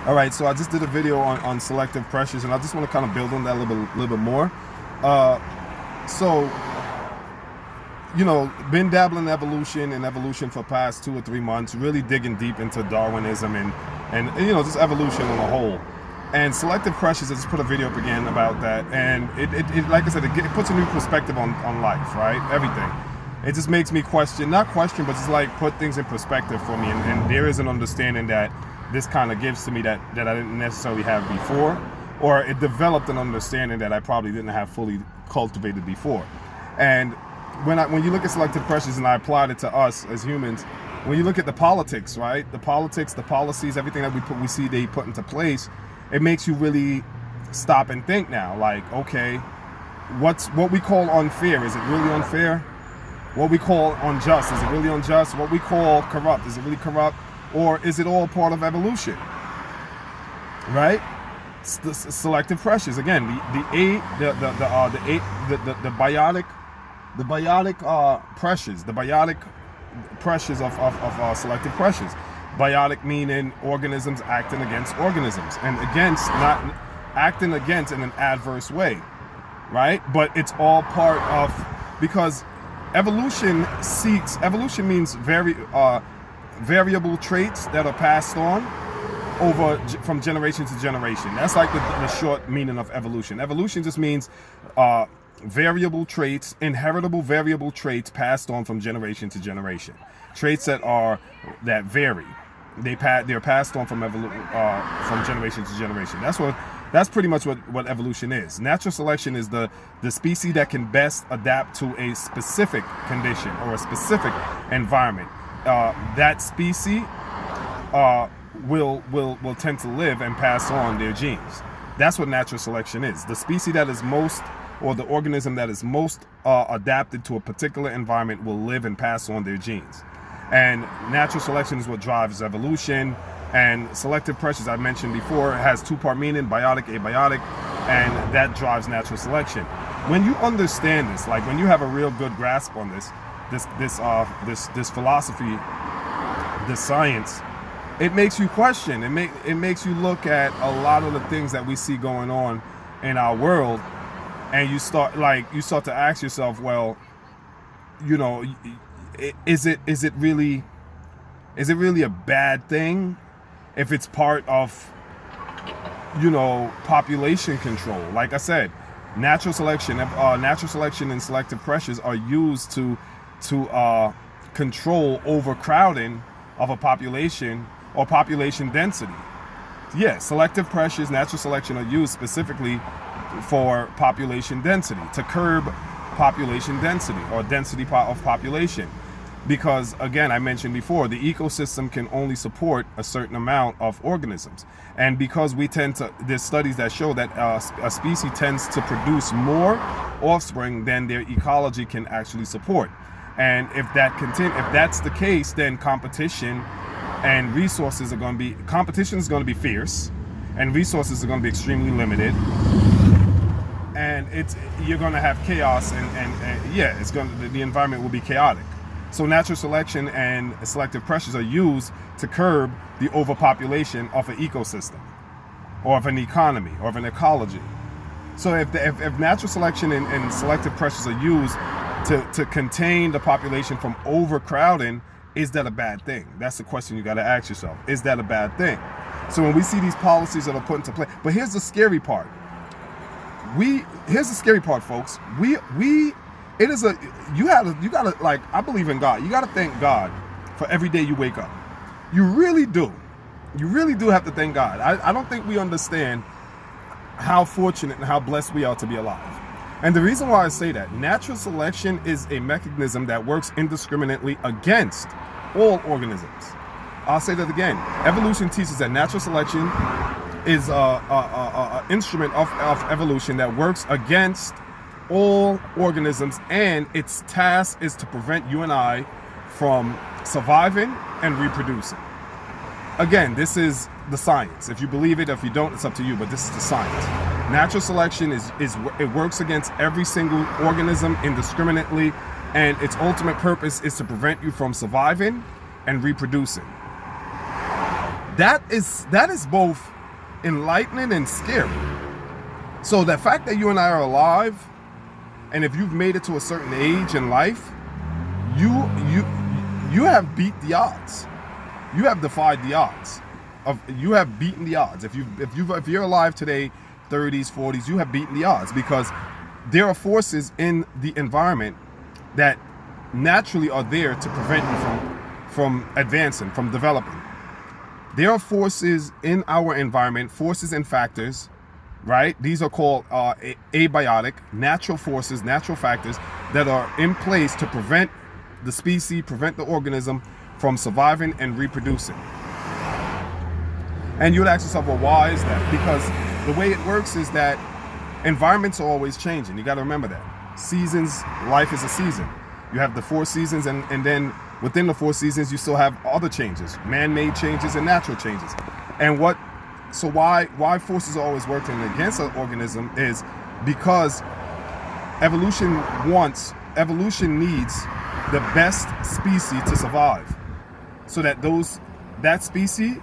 All right, so I just did a video on selective pressures, and I just want to kind of build on that a little bit more. Uh, so, been dabbling in evolution for past 2 or 3 months, really digging deep into Darwinism and just evolution on a whole. And selective pressures, I just put a video up again about that, and it like I said, it puts a new perspective on life, right? Everything. It just makes me not question, but just like put things in perspective for me, and there is an understanding that this kind of gives to me that I didn't necessarily have before, or it developed an understanding that I probably didn't have fully cultivated before. And when you look at selective pressures, and I applied it to us as humans, when you look at the politics, right? The politics, the policies, everything that we see they put into place, it makes you really stop and think now. Like, okay, what we call unfair, is it really unfair? What we call unjust, is it really unjust? What we call corrupt, is it really corrupt? Or is it all part of evolution? Right? Selective pressures. Again, the biotic pressures of selective pressures. Biotic meaning organisms acting against organisms, and not acting against in an adverse way, right? But it's all part of, because evolution means variable traits that are passed on from generation to generation. That's like the short meaning of evolution. Evolution just means variable traits, inheritable variable traits passed on from generation to generation. Traits that vary. They're passed on from generation to generation. That's pretty much what evolution is. Natural selection is the species that can best adapt to a specific condition or a specific environment. That species will tend to live and pass on their genes. That's what natural selection is. The species that is most, or the organism that is most adapted to a particular environment, will live and pass on their genes. And natural selection is what drives evolution. And selective pressures, I mentioned before, has two-part meaning: biotic, abiotic, and that drives natural selection. When you understand this, like when you have a real good grasp on this philosophy, this science, it makes you question. It makes you look at a lot of the things that we see going on in our world, and you start to ask yourself, well, is it really a bad thing if it's part of population control? Like I said, natural selection and selective pressures are used to control overcrowding of a population or population density. Yeah, selective pressures, natural selection are used specifically for population density, to curb population density or density of population. Because, again, I mentioned before, the ecosystem can only support a certain amount of organisms. And because there's studies that show that a species tends to produce more offspring than their ecology can actually support. And if that's the case, then competition and resources competition is going to be fierce, and resources are going to be extremely limited. And you're going to have chaos, and the environment will be chaotic. So natural selection and selective pressures are used to curb the overpopulation of an ecosystem, or of an economy, or of an ecology. So if natural selection and selective pressures are used to contain the population from overcrowding, is that a bad thing? That's the question you got to ask yourself. Is that a bad thing? So when we see these policies that are put into play, but here's the scary part. Here's the scary part, folks. You gotta, like, I believe in God. You gotta thank God for every day you wake up. You really do. You really do have to thank God. I don't think we understand how fortunate and how blessed we are to be alive. And the reason why I say that, natural selection is a mechanism that works indiscriminately against all organisms. I'll say that again. Evolution teaches that natural selection is an instrument of evolution that works against all organisms, and its task is to prevent you and I from surviving and reproducing. Again, this is the science. If you believe it, if you don't, it's up to you, but this is the science. Natural selection it works against every single organism indiscriminately, and its ultimate purpose is to prevent you from surviving and reproducing. That is both enlightening and scary. So the fact that you and I are alive, and if you've made it to a certain age in life, you have beat the odds. You have defied the odds. You have beaten the odds. If you're alive today, 30s, 40s, you have beaten the odds, because there are forces in the environment that naturally are there to prevent you from advancing, from developing. There are forces in our environment, forces and factors, right? These are called abiotic, natural forces, natural factors that are in place to prevent the species, prevent the organism from surviving and reproducing. And you would ask yourself, well, why is that? Because the way it works is that environments are always changing. You got to remember that. Seasons, life is a season. You have the 4 seasons, and then within the 4 seasons, you still have other changes, man-made changes and natural changes. And why forces are always working against an organism is because evolution needs the best species to survive, so that that species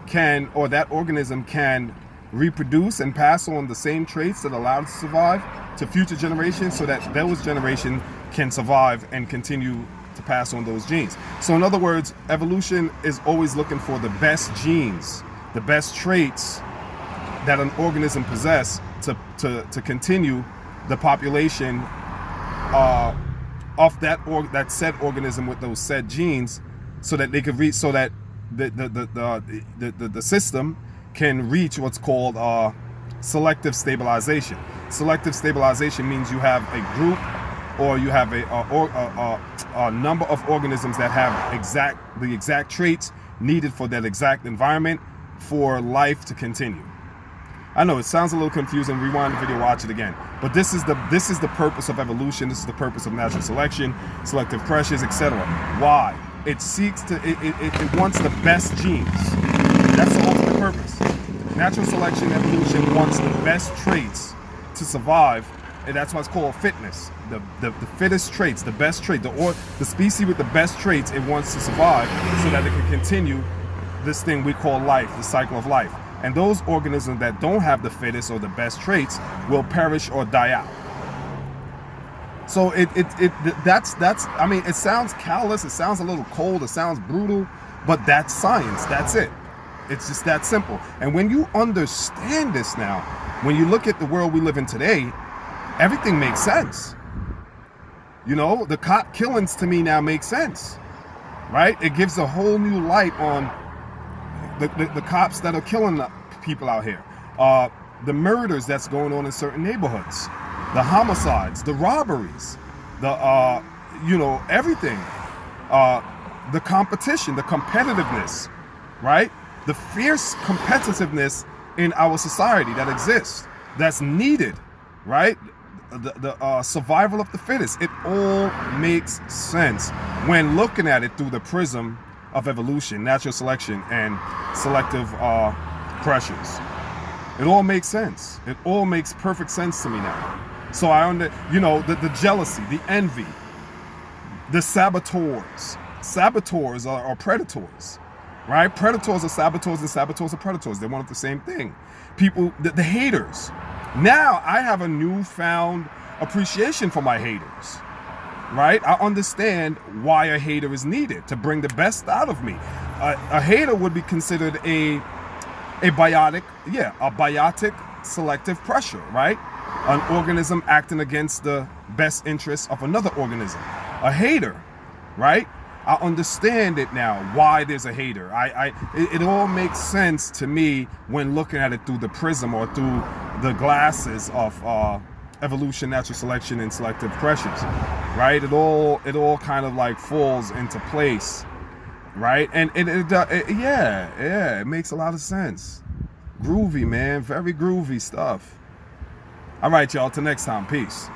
can, or that organism can, reproduce and pass on the same traits that allow it to survive to future generations, so that those generations can survive and continue to pass on those genes. So in other words, evolution is always looking for the best genes, the best traits that an organism possess to continue the population of that said organism with those said genes, so that they could reach, so that the system can reach what's called selective stabilization. Selective stabilization means you have a group, or you have a number of organisms that have the exact traits needed for that exact environment for life to continue. I know it sounds a little confusing. Rewind the video, watch it again. But this is the purpose of evolution. This is the purpose of natural selection, selective pressures, etc. Why? It seeks to it wants the best genes. That's the ultimate purpose. Natural selection, evolution wants the best traits to survive, and that's why it's called fitness. The fittest traits, the best trait, the species with the best traits, it wants to survive so that it can continue this thing we call life, the cycle of life. And those organisms that don't have the fittest or the best traits will perish or die out. So that's I mean, it sounds callous, it sounds a little cold, it sounds brutal, but that's science. That's it. It's just that simple. And when you understand this now, when you look at the world we live in today, everything makes sense. You know, the cop killings to me now make sense, right? It gives a whole new light on the cops that are killing the people out here, the murders that's going on in certain neighborhoods, the homicides, the robberies, everything, the competition, the competitiveness, right? The fierce competitiveness in our society that exists, that's needed, right? The survival of the fittest. It all makes sense when looking at it through the prism of evolution, natural selection, and selective pressures. It all makes sense. It all makes perfect sense to me now. So the jealousy, the envy, the saboteurs. Saboteurs are predators, right? Predators are saboteurs, and saboteurs are predators. They want the same thing. People, the haters. Now I have a newfound appreciation for my haters. Right? I understand why a hater is needed, to bring the best out of me. A hater would be considered a biotic selective pressure, right? An organism acting against the best interests of another organism. A hater, right? I understand it now, why there's a hater. It all makes sense to me when looking at it through the prism or through the glasses of evolution, natural selection, and selective pressures, right? It all kind of like falls into place, right? And it makes a lot of sense. Groovy, man, very groovy stuff. All right, y'all, till next time, peace.